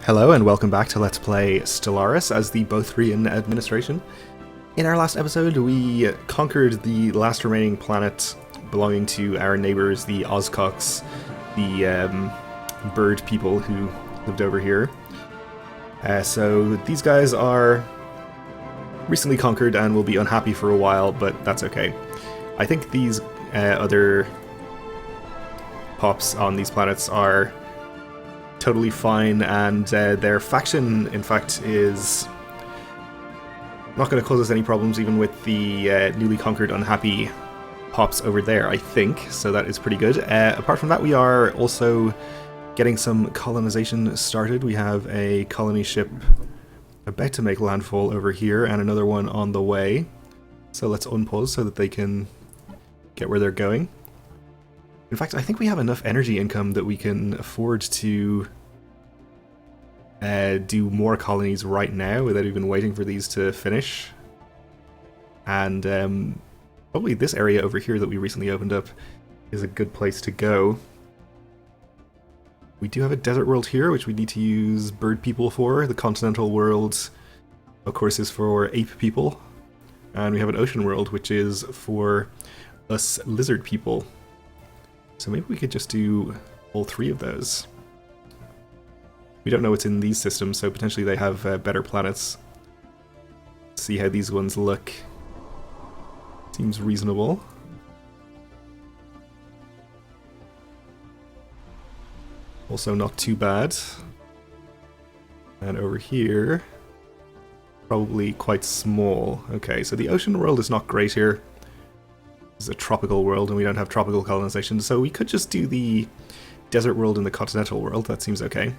Hello and welcome back to Let's Play Stellaris as the Bothrian administration. In our last episode we conquered the last remaining planet belonging to our neighbours, the Oscox, the bird people who lived over here. So these guys are recently conquered and will be unhappy for a while, but that's okay. I think these other pops on these planets are totally fine, and their faction, in fact, is not going to cause us any problems even with the newly conquered unhappy pops over there, I think, so that is pretty good. Apart from that, we are also getting some colonization started. We have a colony ship about to make landfall over here and another one on the way, so let's unpause so that they can get where they're going. In fact, I think we have enough energy income that we can afford to do more colonies right now without even waiting for these to finish. And probably this area over here that we recently opened up is a good place to go. We do have a desert world here, which we need to use bird people for. The continental world, of course, is for ape people. And we have an ocean world, which is for us lizard people. So maybe we could just do all three of those. We don't know what's in these systems, so potentially they have better planets. See how these ones look. Seems reasonable. Also not too bad. And over here, probably quite small. Okay, so the ocean world is not great here. This is a tropical world and we don't have tropical colonization, so we could just do the desert world and the continental world. That seems okay.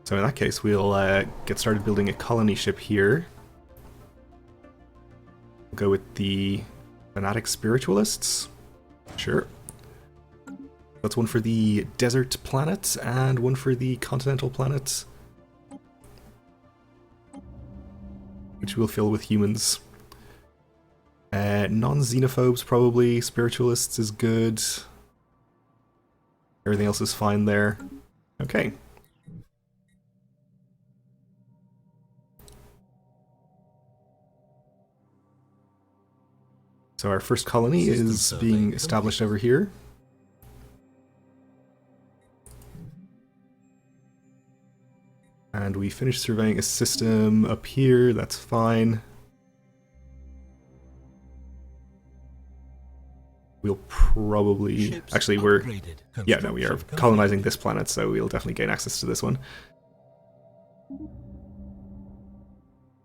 So in that case, we'll get started building a colony ship here. We'll go with the fanatic spiritualists. Sure. That's one for the desert planet and one for the continental planet, which we'll fill with humans. Non-xenophobes probably. Spiritualists is good. Everything else is fine there. Okay. So our first colony is being established over here. And we finished surveying a system up here, that's fine. We'll probably... Actually, yeah, no, we are colonizing this planet, so we'll definitely gain access to this one.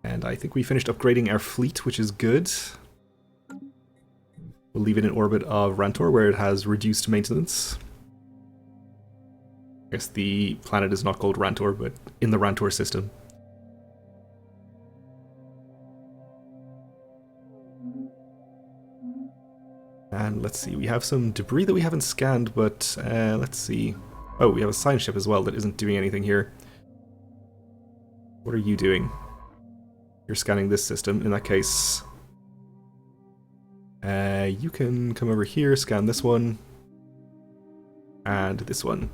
And I think we finished upgrading our fleet, which is good. We'll leave it in orbit of Rantor, where it has reduced maintenance. I guess the planet is not called Rantor, but in the Rantor system. And let's see, we have some debris that we haven't scanned, but let's see. Oh, we have a science ship as well that isn't doing anything here. What are you doing? You're scanning this system. In that case, you can come over here, scan this one, and this one.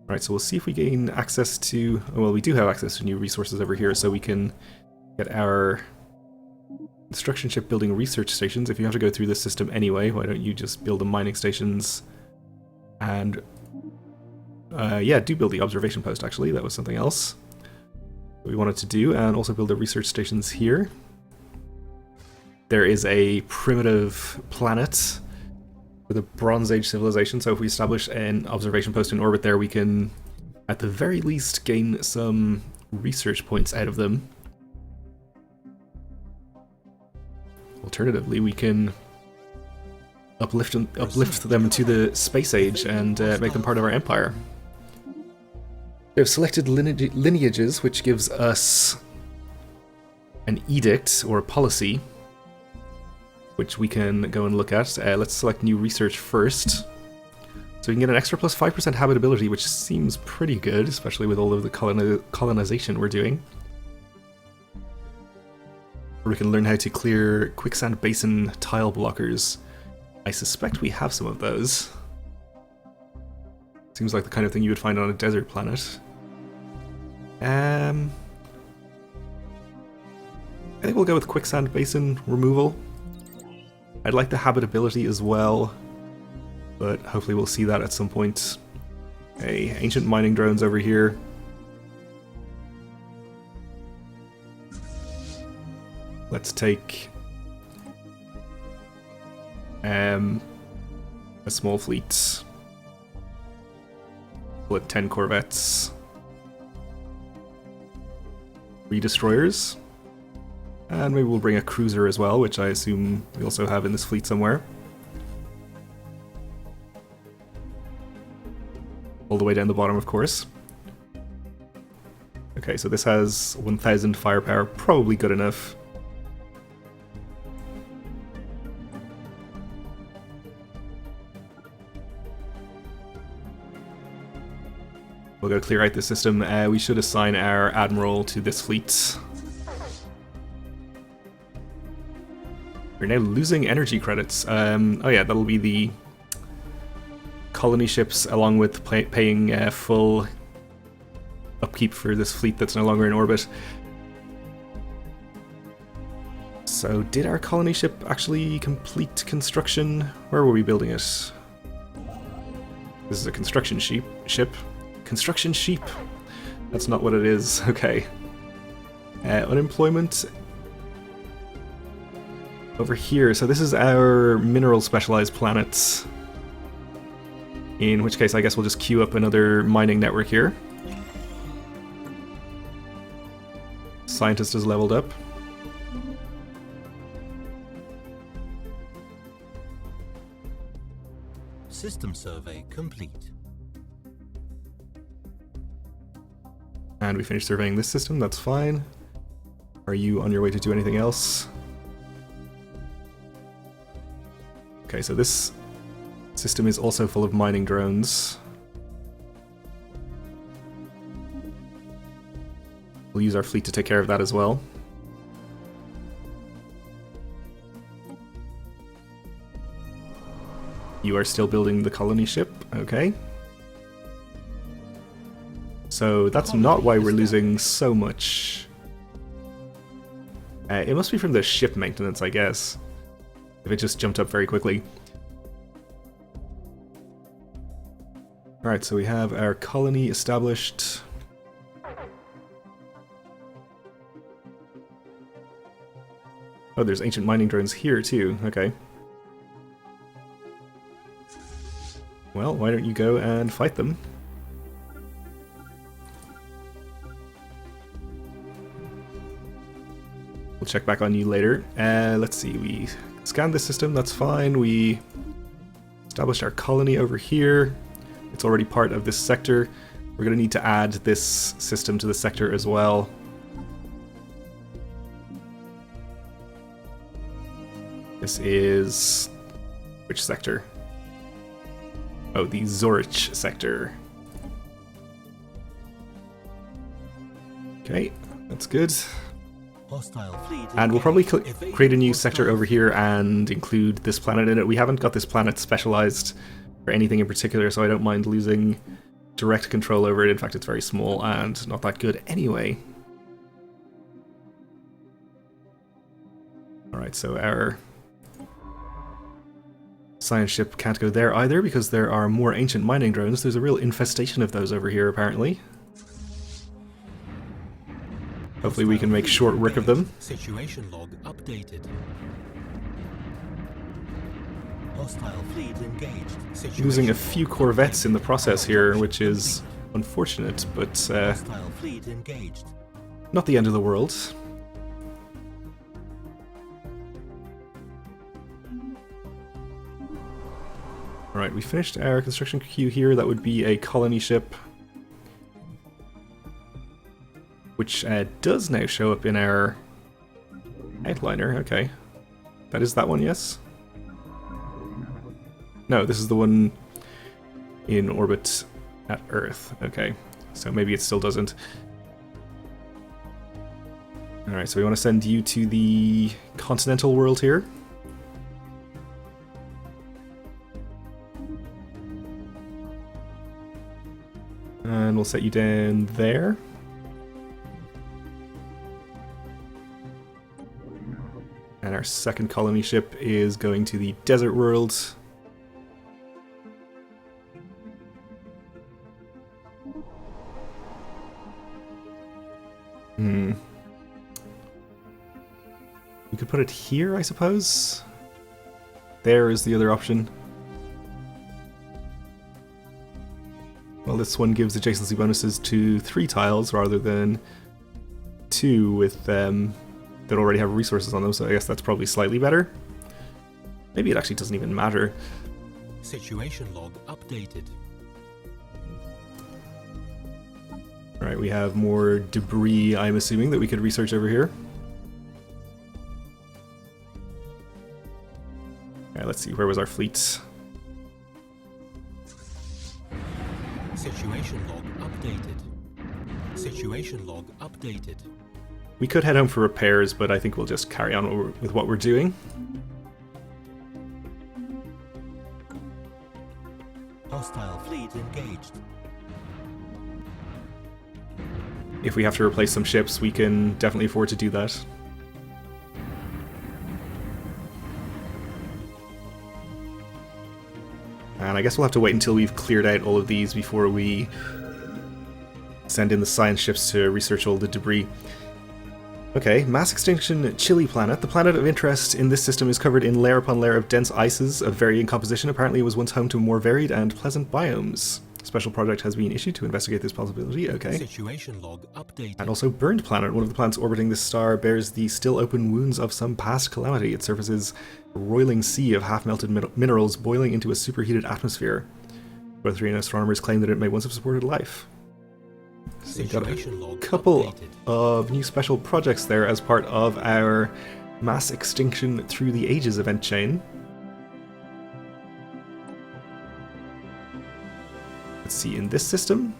Alright, so we'll see if we gain access to... Well, we do have access to new resources over here, so we can get our construction ship building research stations. If you have to go through this system anyway, why don't you just build the mining stations and... yeah, do build the observation post, actually. That was something else we wanted to do, and also build the research stations here. There is a primitive planet with a Bronze Age civilization, so if we establish an observation post in orbit there, we can, at the very least, gain some research points out of them. Alternatively, we can uplift them to the space age and make them part of our empire. We have selected lineages, which gives us an edict or a policy, which we can go and look at. Let's select new research first. So we can get an extra plus 5% habitability, which seems pretty good, especially with all of the colonization we're doing. Or we can learn how to clear quicksand basin tile blockers. I suspect we have some of those. Seems like the kind of thing you would find on a desert planet. I think we'll go with quicksand basin removal. I'd like the habitability as well, but hopefully we'll see that at some point. Okay, ancient mining drones over here. Let's take a small fleet. We'll have 10 corvettes. 3 destroyers. And maybe we'll bring a cruiser as well, which I assume we also have in this fleet somewhere. All the way down the bottom, of course. Okay, so this has 1000 firepower, probably good enough. We'll go clear out the system. We should assign our admiral to this fleet. We're now losing energy credits. Oh yeah, that'll be the colony ships along with paying full upkeep for this fleet that's no longer in orbit. So did our colony ship actually complete construction? Where were we building it? This is a construction ship. Construction sheep. That's not what it is. Okay. Unemployment over here. So this is our mineral specialized planets. In which case I guess we'll just queue up another mining network here. Scientist has leveled up. System survey complete. And we finished surveying this system, that's fine. Are you on your way to do anything else? Okay, so this system is also full of mining drones. We'll use our fleet to take care of that as well. You are still building the colony ship, okay. So that's not why we're losing so much. It must be from the ship maintenance, I guess. If it just jumped up very quickly. Alright, so we have our colony established. Oh, there's ancient mining drones here too, okay. Well, why don't you go and fight them? We'll check back on you later. Let's see, we scanned the system, that's fine. We established our colony over here. It's already part of this sector. We're going to need to add this system to the sector as well. This is... which sector? Oh, the Zorich sector. Okay, that's good. And we'll probably create a new sector over here and include this planet in it. We haven't got this planet specialized for anything in particular, so I don't mind losing direct control over it. In fact, it's very small and not that good anyway. Alright, so our science ship can't go there either because there are more ancient mining drones. There's a real infestation of those over here, apparently. Hopefully we can make short work of them. Situation log updated. Hostile fleet engaged. Losing a few corvettes in the process here, which is unfortunate, but Hostile fleet engaged. not the end of the world. Alright, we finished our construction queue here. That would be a colony ship, which does now show up in our outliner. Okay. That is that one, yes? No, this is the one in orbit at Earth. Okay, so maybe it still doesn't. Alright, so we want to send you to the continental world here. And we'll set you down there. And our second colony ship is going to the desert world. We could put it here, I suppose. There is the other option. Well, this one gives adjacency bonuses to 3 tiles rather than 2 with that already have resources on them, so I guess that's probably slightly better. Maybe it actually doesn't even matter. Situation log updated. Alright, we have more debris, I'm assuming, that we could research over here. Alright, let's see, where was our fleet? Situation log updated. Situation log updated. We could head home for repairs, but I think we'll just carry on with what we're doing. Hostile fleet engaged. If we have to replace some ships, we can definitely afford to do that. And I guess we'll have to wait until we've cleared out all of these before we send in the science ships to research all the debris. Okay, mass extinction Chili planet. The planet of interest in this system is covered in layer upon layer of dense ices of varying composition. Apparently it was once home to more varied and pleasant biomes. A special project has been issued to investigate this possibility. Okay. Situation log updated. And also Burned Planet. One of the planets orbiting this star bears the still open wounds of some past calamity. It surfaces a roiling sea of half-melted minerals boiling into a superheated atmosphere. Bothrian astronomers claim that it may once have supported life. So we've got a couple of new special projects there as part of our Mass Extinction Through the Ages event chain. Let's see, in this system.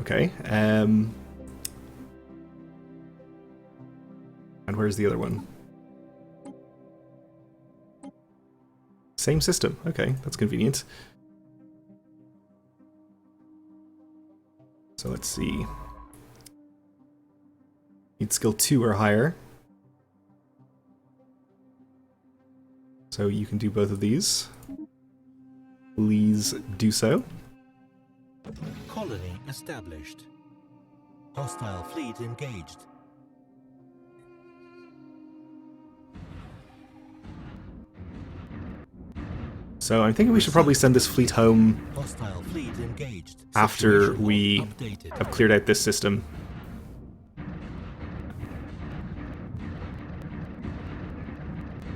Okay, and where's the other one? Same system, okay, that's convenient. So let's see. Need skill 2 or higher. So you can do both of these. Please do so. Colony established. Hostile fleet engaged. So I'm thinking we should probably send this fleet home Hostile fleet engaged. after Situation we log updated. have cleared out this system.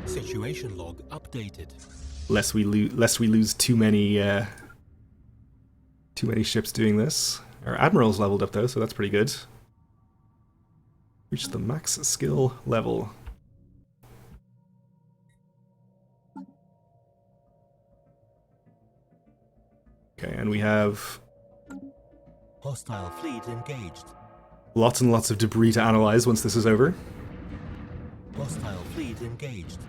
Situation log updated. Lest we lose too many ships doing this. Our admiral's leveled up though, so that's pretty good. Reach the max skill level. Okay, and we have Hostile fleet engaged. lots and lots of debris to analyze once this is over. Hostile fleet engaged.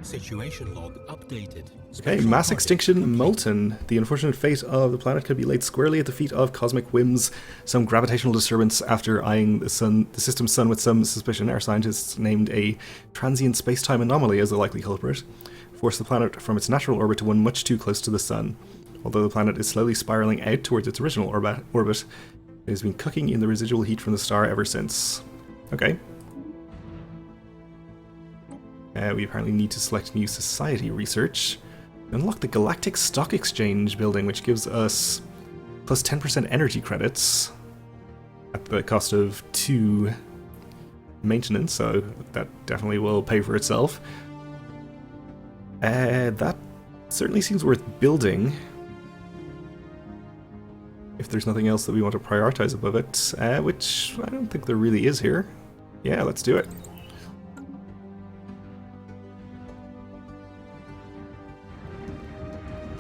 Situation log updated. Okay, Special mass project extinction complete. Molten. The unfortunate fate of the planet could be laid squarely at the feet of cosmic whims. Some gravitational disturbance after eyeing the system's sun with some suspicion. Our scientists named a transient space-time anomaly as the likely culprit. Forced the planet from its natural orbit to one much too close to the sun. Although the planet is slowly spiraling out towards its original orbit, it has been cooking in the residual heat from the star ever since. Okay. We apparently need to select new society research. Unlock the Galactic Stock Exchange building, which gives us plus 10% energy credits at the cost of 2 maintenance, so that definitely will pay for itself. That certainly seems worth building. If there's nothing else that we want to prioritize above it, which I don't think there really is here. Yeah, let's do it.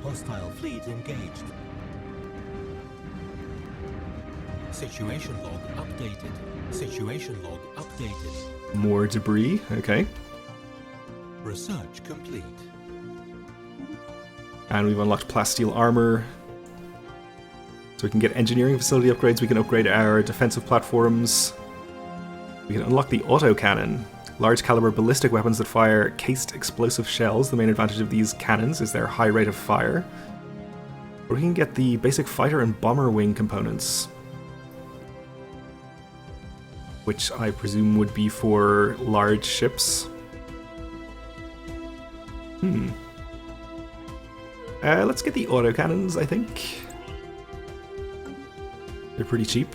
Hostile fleet engaged. Situation log updated. Situation log updated. More debris, okay. Research complete. And we've unlocked plasteel armor. So we can get engineering facility upgrades, we can upgrade our defensive platforms. We can unlock the autocannon. Large caliber ballistic weapons that fire cased explosive shells. The main advantage of these cannons is their high rate of fire. Or we can get the basic fighter and bomber wing components, which I presume would be for large ships. Let's get the autocannons, I think. They're pretty cheap,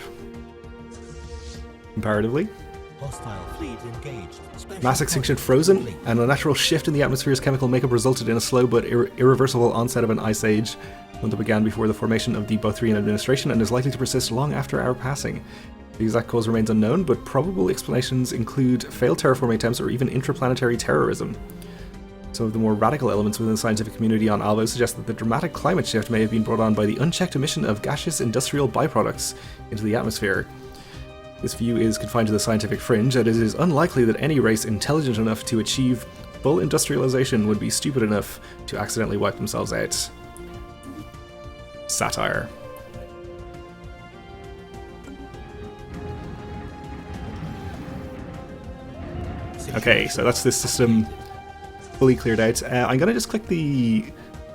comparatively. Hostile fleet engaged. Mass extinction frozen. An unnatural shift in the atmosphere's chemical makeup resulted in a slow but irreversible onset of an ice age, one that began before the formation of the Bothrian administration and is likely to persist long after our passing. The exact cause remains unknown, but probable explanations include failed terraforming attempts or even intraplanetary terrorism. Some of the more radical elements within the scientific community on Alvo suggest that the dramatic climate shift may have been brought on by the unchecked emission of gaseous industrial byproducts into the atmosphere. This view is confined to the scientific fringe, and it is unlikely that any race intelligent enough to achieve full industrialization would be stupid enough to accidentally wipe themselves out. Satire. Okay, so that's this system fully cleared out. I'm going to just click the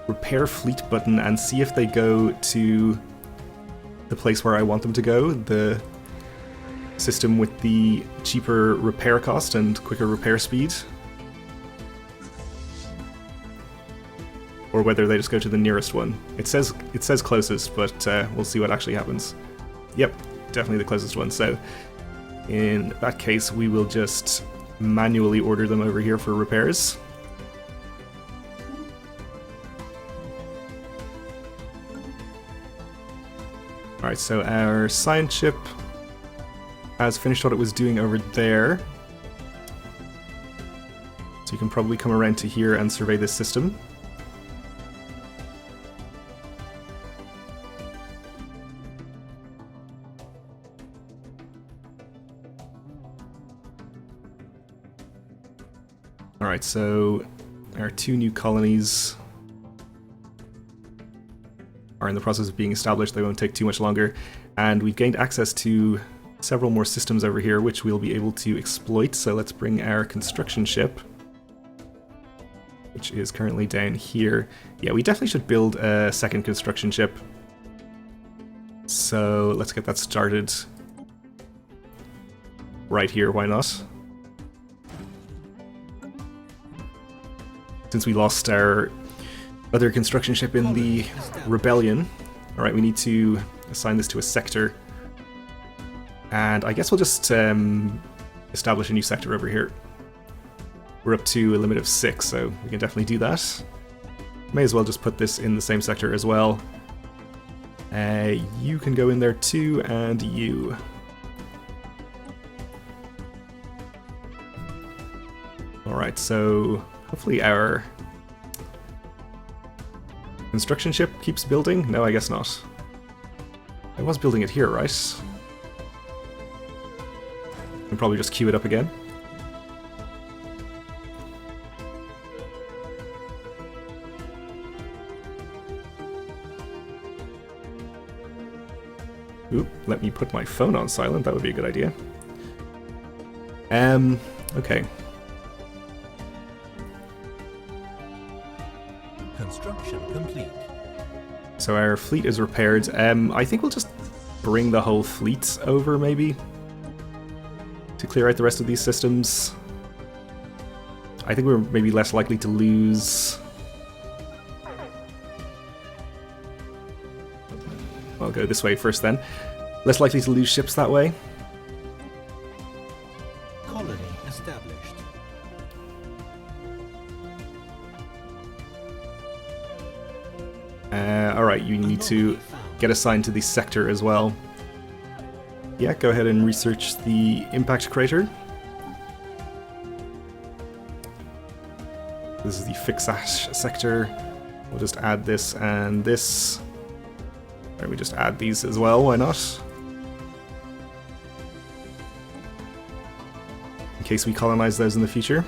repair fleet button and see if they go to the place where I want them to go, the system with the cheaper repair cost and quicker repair speed. Or whether they just go to the nearest one. It says closest, but we'll see what actually happens. Yep, definitely the closest one. So in that case, we will just manually order them over here for repairs. Alright, so our science ship has finished what it was doing over there. So you can probably come around to here and survey this system. Alright, so our 2 new colonies are in the process of being established. They won't take too much longer. And we've gained access to several more systems over here, which we'll be able to exploit. So let's bring our construction ship, which is currently down here. Yeah, we definitely should build a second construction ship. So let's get that started right here, why not? Since we lost our other construction ship in the rebellion. Alright, we need to assign this to a sector. And I guess we'll just establish a new sector over here. We're up to a limit of 6, so we can definitely do that. May as well just put this in the same sector as well. You can go in there too, and you. Alright, so hopefully our construction ship keeps building? No, I guess not. I was building it here, right? Can probably just queue it up again. Oop, let me put my phone on silent, that would be a good idea. Okay. Construction complete. So our fleet is repaired. I think we'll just bring the whole fleet over, maybe, to clear out the rest of these systems. I think we're maybe less likely to lose... I'll go this way first then. Less likely to lose ships that way. Colony established. Alright, you need to get assigned to the sector as well. Yeah, go ahead and research the impact crater. This is the Fixash sector. We'll just add this and this. Or we just add these as well, why not? in case we colonize those in the future.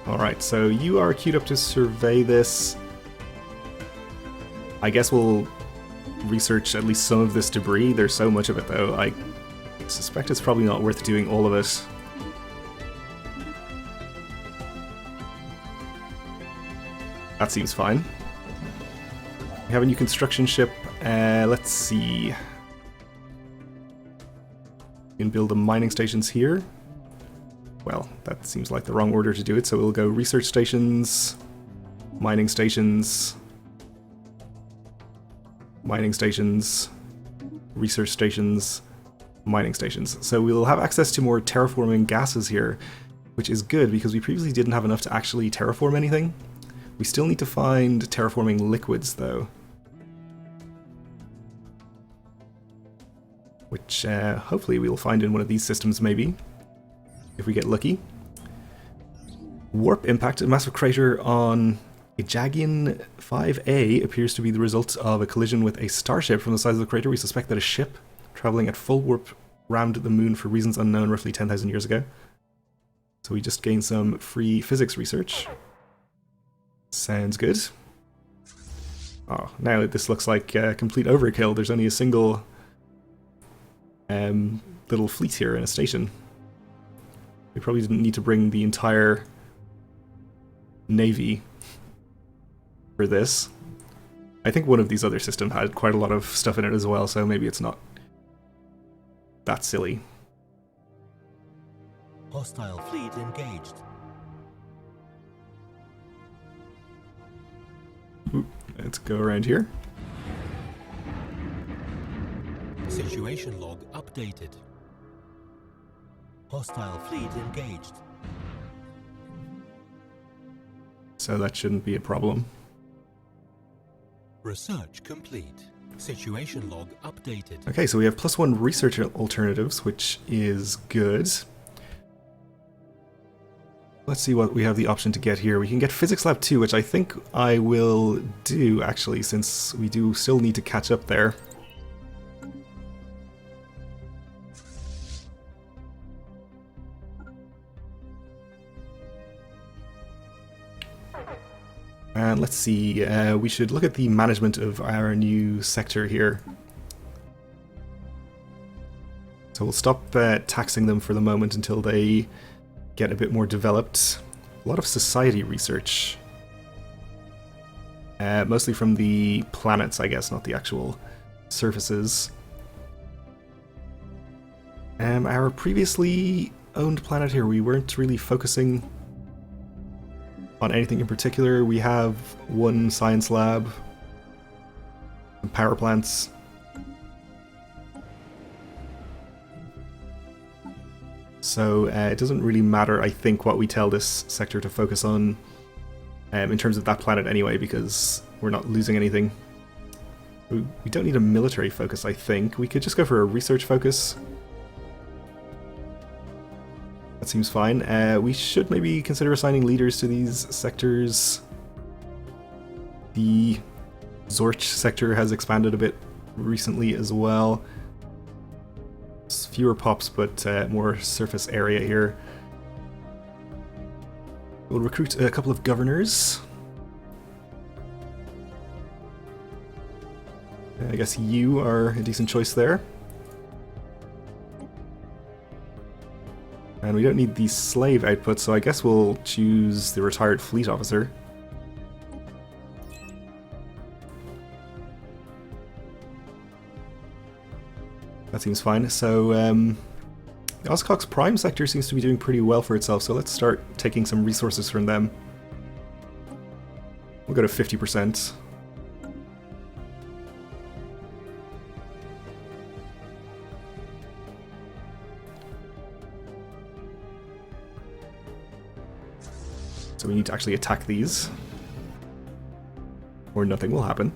Alright, so you are queued up to survey this. I guess we'll research at least some of this debris. There's so much of it, though. I suspect it's probably not worth doing all of it. That seems fine. We have a new construction ship. Let's see. We can build the mining stations here. Well, that seems like the wrong order to do it, so we'll go research stations, mining stations, mining stations, research stations, mining stations. So we'll have access to more terraforming gases here, which is good because we previously didn't have enough to actually terraform anything. We still need to find terraforming liquids, though. Which hopefully we'll find in one of these systems, maybe. If we get lucky. Warp impact. A massive crater on Ejagian 5A appears to be the result of a collision with a starship. From the size of the crater, we suspect that a ship traveling at full warp rammed the moon for reasons unknown roughly 10,000 years ago. So we just gained some free physics research. Sounds good. Oh, now this looks like complete overkill. There's only a single little fleet here in a station. We probably didn't need to bring the entire navy for this. I think one of these other systems had quite a lot of stuff in it as well, so maybe it's not that silly. Hostile fleet engaged. Ooh, let's go around here. Situation log updated. Hostile fleet engaged. So that shouldn't be a problem. Research complete. Situation log updated. Okay, so we have +1 research alternatives, which is good. Let's see what we have the option to get here. We can get Physics Lab 2, which I think I will do, actually, since we do still need to catch up there. And let's see, we should look at the management of our new sector here. So we'll stop taxing them for the moment until they get a bit more developed. A lot of society research. Mostly from the planets, I guess, not the actual surfaces. Our previously owned planet here, we weren't really focusing on anything in particular. We have one science lab, some power plants. So it doesn't really matter, I think, what we tell this sector to focus on in terms of that planet anyway, because we're not losing anything. We don't need a military focus, I think. We could just go for a research focus. That seems fine. We should maybe consider assigning leaders to these sectors. The Zorch sector has expanded a bit recently as well. It's fewer pops, but more surface area here. We'll recruit a couple of governors. I guess you are a decent choice there. And we don't need the slave output, so I guess we'll choose the retired fleet officer. That seems fine. So, the Oscox Prime sector seems to be doing pretty well for itself, so let's start taking some resources from them. We'll go to 50%. So we need to actually attack these, or nothing will happen.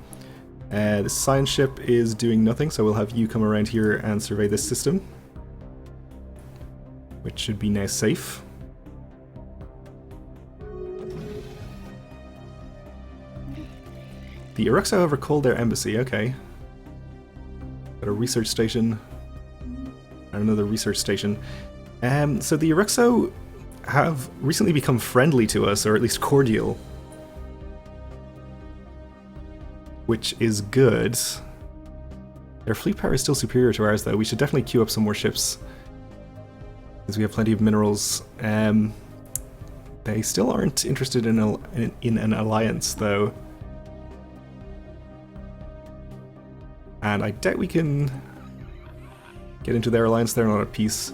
The science ship is doing nothing, so we'll have you come around here and survey this system, which should be now safe. The Uruks, however, called their embassy. Okay. Got a research station. And another research station. So the Uruxo have recently become friendly to us, or at least cordial. Which is good. Their fleet power is still superior to ours, though. We should definitely queue up some more ships. Because we have plenty of minerals. They still aren't interested in an alliance, though. And I doubt we can get into their alliance. They're not at peace.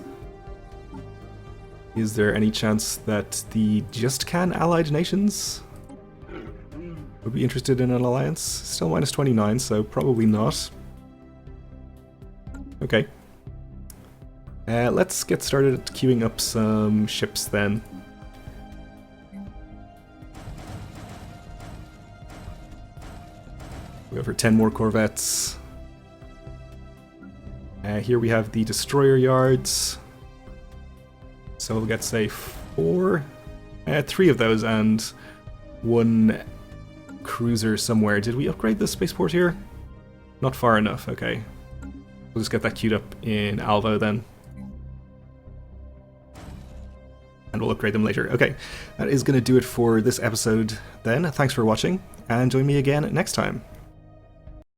Is there any chance that the JustCan allied nations would be interested in an alliance? Still minus 29, so probably not. Okay. Let's get started at queuing up some ships then. We have 10 more corvettes. Here we have the destroyer yards. So we'll get, say, 3 of those and 1 cruiser somewhere. Did we upgrade the spaceport here? Not far enough, okay. We'll just get that queued up in Alvo then. And we'll upgrade them later. Okay, that is going to do it for this episode then. Thanks for watching, and join me again next time.